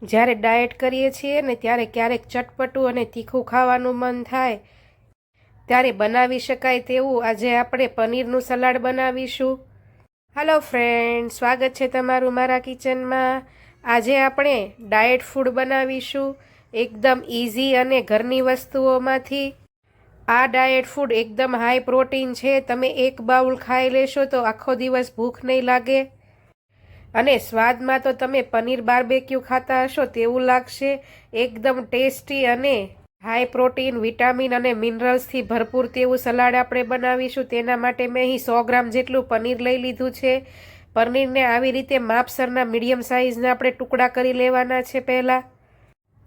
જ્યારે ડાયટ કરીએ છીએ ને ત્યારે ક્યારેક ચટપટું અને તીખું ખાવાનું મન થાય ત્યારે બનાવી શકાય તેવું આજે આપણે પનીરનું સલાડ બનાવીશું। હાલો ફ્રેન્ડ, સ્વાગત છે તમારું મારા કિચનમાં। આજે આપણે ડાયટ ફૂડ બનાવીશું, એકદમ ઇઝી અને ઘરની વસ્તુઓમાંથી। આ ડાયટ ફૂડ એકદમ હાઈ પ્રોટીન છે। તમે એક બાઉલ ખાઈ લેશો તો આખો દિવસ ભૂખ નહીં લાગે અને સ્વાદમાં તો તમે પનીર બાર્બેક્યુ ખાતા હશો તેવું લાગશે। એકદમ ટેસ્ટી અને હાઈ પ્રોટીન, વિટામિન અને મિનરલ્સથી ભરપૂર તેવું સલાડ આપણે બનાવીશું। તેના માટે મેં અહીં 100 ગ્રામ જેટલું પનીર લઈ લીધું છે। પનીરને આવી રીતે માપસરના મીડિયમ સાઇઝના આપણે ટુકડા કરી લેવાના છે। પહેલાં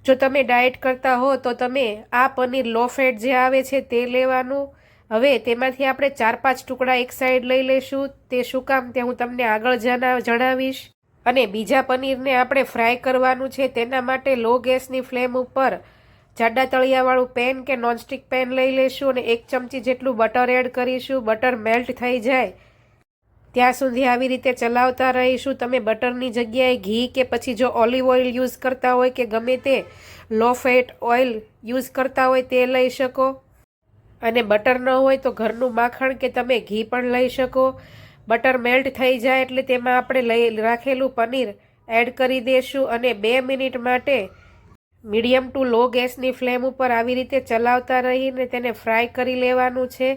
જો તમે ડાયટ કરતા હો તો તમે આ પનીર લો ફેટ જે આવે છે તે લેવાનું। હવે તેમાંથી આપણે 4-5 ટુકડા એક સાઈડ લઈ લઈશું। તે શું કામ તે હું તમને આગળ જણાવીશ। અને બીજા પનીરને આપણે ફ્રાય કરવાનું છે। તેના માટે લો ગેસની ફ્લેમ ઉપર જાડા તળિયાવાળું પેન કે નોનસ્ટિક પેન લઈ લઈશું અને 1 ચમચી જેટલું બટર એડ કરીશું। બટર મેલ્ટ થઈ જાય ત્યાં સુધી આવી રીતે ચલાવતા રહીશું। તમે બટરની જગ્યાએ ઘી કે પછી જો ઓલિવ ઓઇલ યુઝ કરતા હોય કે ગમે તે લો ફેટ ઓઇલ યુઝ કરતા હોય તે લઈ શકો અને બટર ન હોય તો ઘરનું માખણ કે તમે ઘી પણ લઈ શકો। બટર મેલ્ટ થઈ જાય એટલે તેમાં આપણે રાખેલું પનીર એડ કરી દઈશું અને 2 મિનિટ માટે મીડિયમ ટુ લો ગેસની ફ્લેમ ઉપર આવી રીતે ચલાવતા રહીને તેને ફ્રાય કરી લેવાનું છે।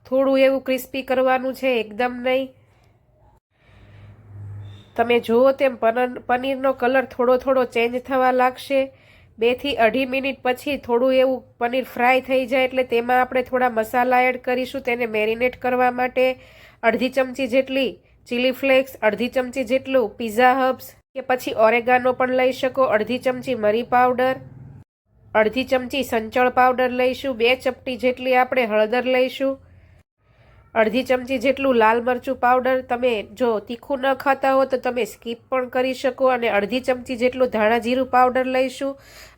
થોડું એવું ક્રિસ્પી કરવાનું છે, એકદમ નહીં। તમે જુઓ તેમ પનીરનો કલર થોડો થોડો ચેન્જ થવા લાગશે। 2 થી 2.5 મિનિટ પછી થોડું એવું પનીર ફ્રાય થઈ જાય એટલે તેમાં આપણે થોડા મસાલા એડ કરીશું તેને મેરિનેટ કરવા માટે। અડધી ચમચી જેટલી ચીલી ફ્લેક્સ, અડધી ચમચી જેટલું પિઝા હર્બ્સ કે પછી ઓરેગાનો પણ લઈ શકો, અડધી ચમચી મરી પાવડર, અડધી ચમચી સંચળ પાવડર લઈશું, 2 ચપટી જેટલી આપણે હળદર લઈશું, અડધી ચમચી જેટલું લાલ મરચું પાવડર। તમે જો તીખું ન ખાતા હો તો તમે સ્કીપ પણ કરી શકો અને અડધી ચમચી જેટલું ધાણા જીરું પાવડર લઈશું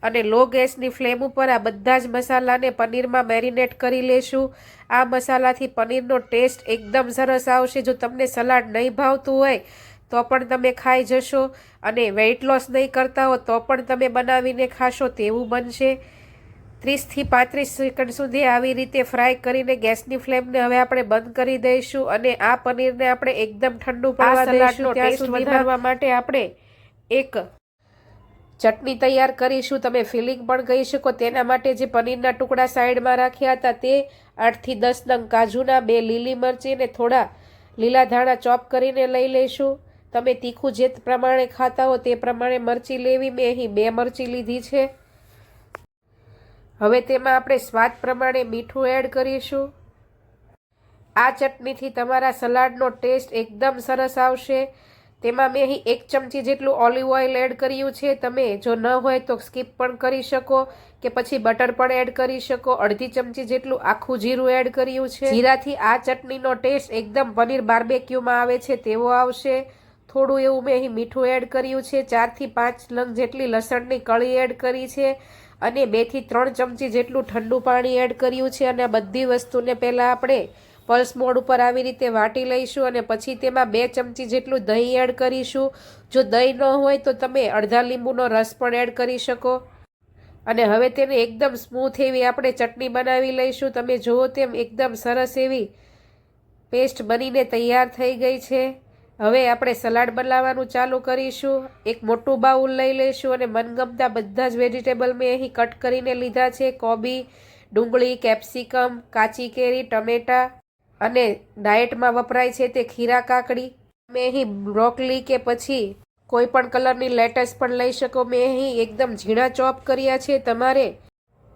અને લો ગેસની ફ્લેમ ઉપર આ બધા જ મસાલાને પનીરમાં મેરિનેટ કરી લેશું। આ મસાલાથી પનીરનો ટેસ્ટ એકદમ સરસ આવશે। જો તમને સલાડ નહીં ભાવતું હોય તો પણ તમે ખાઈ જશો અને વેઇટ લોસ નહીં કરતા હો તો પણ તમે બનાવીને ખાશો તેવું બનશે। 30 થી 35 સેકન્ડ સુધી આવી રીતે ફ્રાય કરીને ગેસની ફ્લેમને હવે આપણે બંધ કરી દઈશું અને આ પનીરને આપણે એકદમ ઠંડુ પડવા દઈશું। ત્યાં સુધી વધારવા માટે આપણે એક ચટણી તૈયાર કરીશું, તમે ફિલિંગ પણ કહી શકો। તેના માટે જે પનીરના ટુકડા સાઈડમાં રાખ્યા હતા તે 8 થી 10 નંગ કાજુના, 2 લીલી મરચી ને થોડા લીલા ધાણા ચોપ કરીને લઈ લઈશું। તમે તીખું જે પ્રમાણે ખાતા હો તે પ્રમાણે મરચી લેવી। મેં અહીં 2 મરચી લીધી છે। હવે તેમાં આપણે સ્વાદ પ્રમાણે મીઠું એડ કરીશું। આ ચટણીથી તમારા સલાડનો ટેસ્ટ એકદમ સરસ આવશે। તેમાં મેં અહીં 1 ચમચી જેટલું ઓલિવ ઓઇલ એડ કર્યું છે। તમે જો ન હોય તો સ્કીપ પણ કરી શકો કે પછી બટર પણ એડ કરી શકો। અડધી ચમચી જેટલું આખું જીરું એડ કર્યું છે। જીરાથી આ ચટણીનો ટેસ્ટ એકદમ પનીર બાર્બેક્યુમાં આવે છે તેવો આવશે। થોડું એવું મેં અહીં મીઠું એડ કર્યું છે। 4 થી 5 નંગ જેટલી લસણની કળી એડ કરી છે અને 2 થી 3 ચમચી જેટલું ઠંડુ પાણી એડ કર્યું છે અને આ બધી વસ્તુને પહેલાં આપણે પલ્સ મોડ ઉપર આવી રીતે વાટી લઈશું અને પછી તેમાં 2 ચમચી જેટલું દહીં એડ કરીશું। જો દહીં ન હોય તો તમે અડધા લીંબુનો રસ પણ એડ કરી શકો અને હવે તેને એકદમ સ્મૂથ એવી આપણે ચટણી બનાવી લઈશું। તમે જુઓ તેમ એકદમ સરસ એવી પેસ્ટ બનીને તૈયાર થઈ ગઈ છે। હવે આપણે સલાડ બનાવવાનું ચાલુ કરીશું। એક મોટું બાઉલ લઈ લઈશું અને મનગમતા બધા જ વેજીટેબલ મેં અહીં કટ કરીને લીધા છે। કોબી, ડુંગળી, કેપ્સિકમ, કાચી કેરી, ટમેટા અને ડાયટમાં વપરાય છે તે ખીરા કાકડી। મેં અહીં બ્રોકલી કે પછી કોઈ પણ કલરની લેટસ પણ લઈ શકો। મેં અહીં એકદમ ઝીણા ચોપ કર્યા છે। તમારે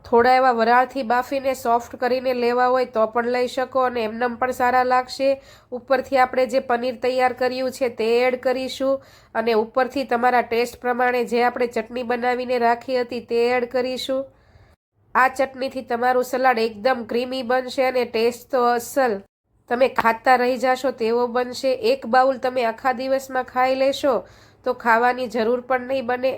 થોડા એવા વરાળથી બાફીને સોફ્ટ કરીને લેવા હોય તો પણ લઈ શકો અને એમનેમ પણ સારા લાગશે। ઉપરથી આપણે જે પનીર તૈયાર કર્યું છે તે એડ કરીશું અને ઉપરથી તમારા ટેસ્ટ પ્રમાણે જે આપણે ચટણી બનાવીને રાખી હતી તે એડ કરીશું। આ ચટણીથી તમારું સલાડ એકદમ ક્રીમી બનશે અને ટેસ્ટ તો અસલ તમે ખાતા રહી જશો તેવો બનશે। એક બાઉલ તમે આખા દિવસમાં ખાઈ લેશો તો ખાવાની જરૂર પણ નહીં બને,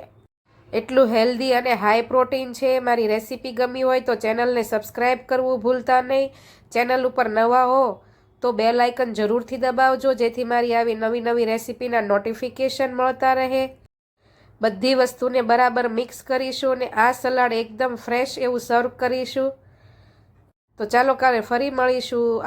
એટલું હેલ્ધી અને હાઈ પ્રોટીન છે। મારી રેસીપી ગમી હોય તો ચેનલને સબસ્ક્રાઈબ કરવું ભૂલતા નહીં। ચેનલ ઉપર નવા હો તો બેલ આઇકન જરૂરથી દબાવજો જેથી મારી આવી નવી નવી રેસીપીના નોટિફિકેશન મળતા રહે। બધી વસ્તુને બરાબર મિક્સ કરીશું અને આ સલાડ એકદમ ફ્રેશ એવું સર્વ કરીશું. તો ચાલો કાલે ફરી મળીશું.